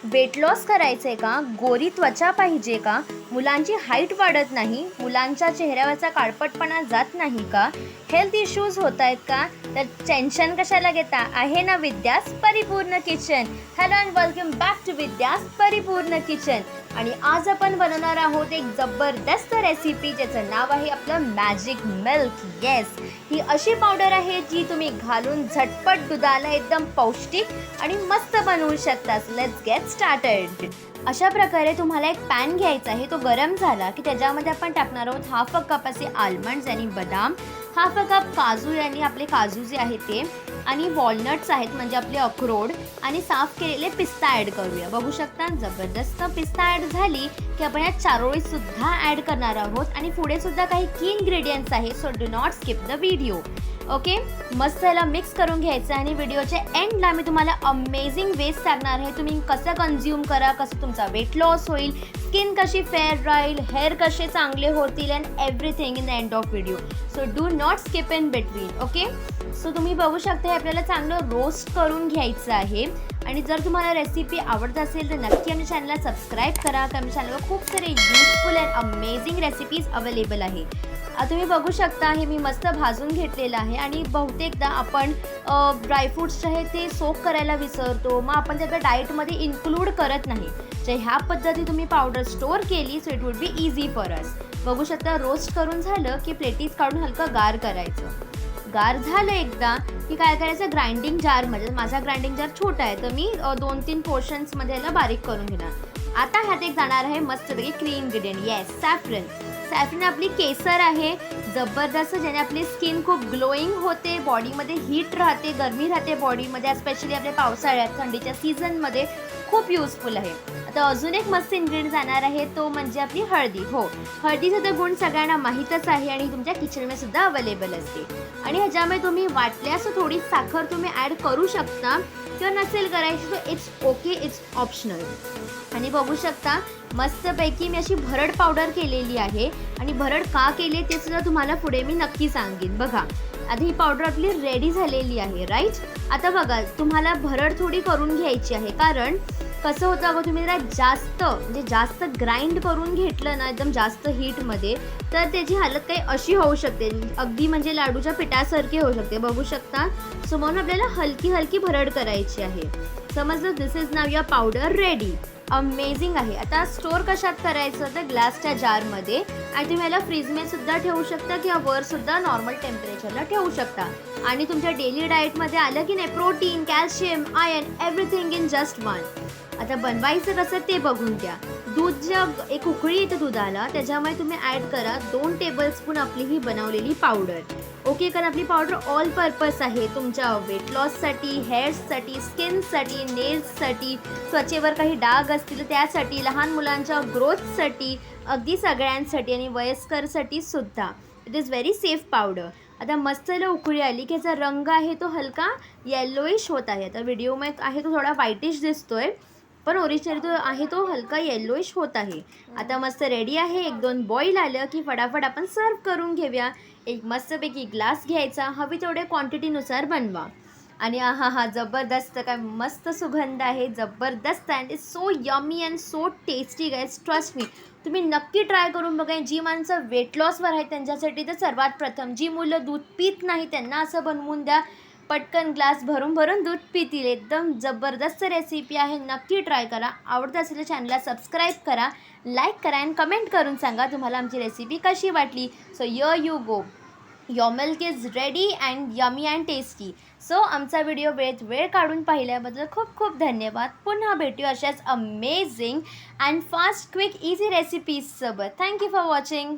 Weight loss करायचं आहे का? गोरी त्वचा पाहिजे का? मुलांची हाईट वाढत नाही, मुलांच्या चेहऱ्यावरचा काळपटपणा जात नाही का? हेल्थ इश्यूज होत आहेत का? तर टेन्शन कशाला घेता? आहे ना Vidya's Paripurna kitchen. Hello and welcome back to Vidya's Paripurna kitchen. आणि आज आपण बनवणार आहोत एक जबरदस्त रेसिपी ज्याचं नाव आहे आपलं मॅजिक मिल्क. येस, ही अशी पावडर आहे जी तुम्ही घालून झटपट दुधाला एकदम पौष्टिक आणि मस्त बनवू शकता. Let's get started. अशा प्रकारे तुम्हाला एक पॅन घ्यायचा आहे. तो गरम झाला की त्याच्यामध्ये आपण टाकणार आहोत हाफ अ कप असे आल्मंड्स आणि बदाम, हाफ अ कप काजू आणि आपले काजू जे आहेत ते, आणि वॉलनट्स आहेत म्हणजे आपले अक्रोड, आणि साफ केलेले पिस्ता ॲड करूया. बघू शकता जबरदस्त पिस्ता ॲड झाली की आपण यात चारोळी सुद्धा ॲड करणार आहोत आणि पुढे सुद्धा काही की इन्ग्रेडियंट्स आहेत. So do not skip the video. Okay, मस्त याला मिक्स करून घ्यायचं आणि व्हिडिओच्या एंडला मी तुम्हाला अमेझिंग वेज सांगणार आहे. तुम्ही कसं कन्झ्युम करा, कसं तुमचा वेट लॉस होईल, स्किन कशी फेअर राहील, हेअर कसे चांगले होतील, and everything in the end of video. So do not skip in between. Okay, so तुम्ही बघू शकता आपल्याला चांगलं रोस्ट करून घ्यायचं आहे. आणि जर तुम्हाला रेसिपी आवडत असेल तर नक्की आमच्या चॅनलला सबस्क्राईब करा, कारण आमच्या चॅनलवर खूप सारे useful and amazing recipes available आहे. तुम्ही बघू शकता हे मी मस्त भाजून घेतलेलं आहे. आणि बहुतेकदा आपण ड्रायफ्रूट्स जे आहे ते सोक करायला विसरतो, मग आपण त्याच्या डाएटमध्ये इन्क्लूड करत नाही. तर ह्या पद्धती तुम्ही पावडर स्टोअर केली so it would be easy for us. बघू शकता रोस्ट करून झालं की प्लेटीज काढून हलकं गार करायचं. गार झालं एकदा की काय करायचं, ग्राइंडिंग जारमध्ये, माझा ग्राइंडिंग जार छोटा आहे तर मी 2-3 पोर्शन्समध्ये याला बारीक करून घेणार. आता ह्यात एक जाणार आहे मस्तपैकी cream ingredient. Yes, saffron. Saffron आपली केसर आहे जबरदस्त, ज्याने आपली स्किन खूप ग्लोईंग होते, बॉडीमध्ये हीट राहते, गरमी राहते बॉडीमध्ये, स्पेशली आपल्या पावसाळ्यात थंडीच्या सीझनमध्ये खूप युजफुल आहे. आता अजून एक मस्त इन्ग्रेडियंट जाणार आहे तो म्हणजे आपली हळदी. हो, हळदीचा तर गुण सगळ्यांना माहीतच आहे आणि तुमच्या किचनमध्ये सुद्धा अवेलेबल असते. आणि ह्याच्यामध्ये तुम्ही वाटल्यास थोडी साखर तुम्ही ॲड करू शकता किंवा नसेल करायची तर इट्स ओके, इट्स ऑप्शनल. आणि बघू शकता मस्तपैकी मी अशी भरड पावडर केलेली आहे. आणि भरड का केली ते सुद्धा तुम्हाला पुढे मी नक्की सांगेन. बघा आता ही पावडर आपली रेडी झालेली आहे, राईट. आता बघा तुम्हाला भरड थोडी करून घ्यायची आहे, कारण कसं होतं अगं, तुम्ही त्याला जास्त ग्राइंड करून घेतलं ना एकदम जास्त हीटमध्ये तर त्याची हालत काही अशी होऊ शकते, अगदी म्हणजे लाडूच्या पिठासारखी होऊ शकते. बघू शकता. सो म्हणून आपल्याला हलकी हलकी भरड करायची आहे. समजलं. This is now your powder ready. Amazing आहे. आता स्टोअर कशात करायचं तर ग्लासच्या जारमध्ये, आणि तुम्ही याला फ्रीजमध्ये सुद्धा ठेवू शकता किंवा वरसुद्धा नॉर्मल टेम्परेचरला ठेवू शकता. आणि तुमच्या डेली डाएटमध्ये आलं की नाही, protein, calcium, iron, everything in just one. आता बनवायचं कसं ते बघून घ्या. दूध जग एक उकळी येते दुधाला, त्याच्यामुळे तुम्ही ॲड करा 2 टेबलस्पून आपली ही बनवलेली पावडर. ओके, कारण आपली पावडर ऑल पर्पज आहे, तुमच्या वेट लॉससाठी, हेअर्ससाठी, स्किनसाठी, नेल्ससाठी, त्वचेवर काही डाग असतील त्यासाठी, लहान मुलांच्या ग्रोथसाठी, अगदी सगळ्यांसाठी आणि वयस्करसाठी सुद्धा. It is very safe powder. आता मस्तला उकळी आली की याचा रंग आहे तो हलका येल्लोइश होत आहे. आता व्हिडिओमध्ये आहे तो थोडा व्हाईटिश दिसतोय, पण ओरिजिनल तो आहे तो हलका येल्लोइश होत आहे. आता मस्त रेडी आहे. 1-2 बॉईल आलं की फटाफट आपण सर्व करून घेऊया. एक मस्तपैकी ग्लास घ्यायचा, हवी तेवढे क्वांटिटीनुसार बनवा. आणि हा जबरदस्त, काय मस्त सुगंध आहे, जबरदस्त. And it's so yummy and so tasty guys, trust me. तुम्ही नक्की ट्राय करून बघा. जी माणसं वेट लॉसवर आहे त्यांच्यासाठी तर सर्वात प्रथम, जी मुलं दूध पित नाही त्यांना असं बनवून द्या, पटकन ग्लास भरून भरून दूध पितील. एकदम जबरदस्त रेसिपी आहे, नक्की ट्राय करा. आवडत असेल तर चॅनलला सबस्क्राईब करा, लाईक करा आणि कमेंट करून सांगा तुम्हाला आमची रेसिपी कशी वाटली. So here you go, your milk is ready and yummy and tasty. So आमचा व्हिडिओ वेळ काढून पाहिल्याबद्दल खूप खूप धन्यवाद. पुन्हा भेटू अशाच amazing and fast, quick, easy रेसिपीजसोबत. Thank you for watching.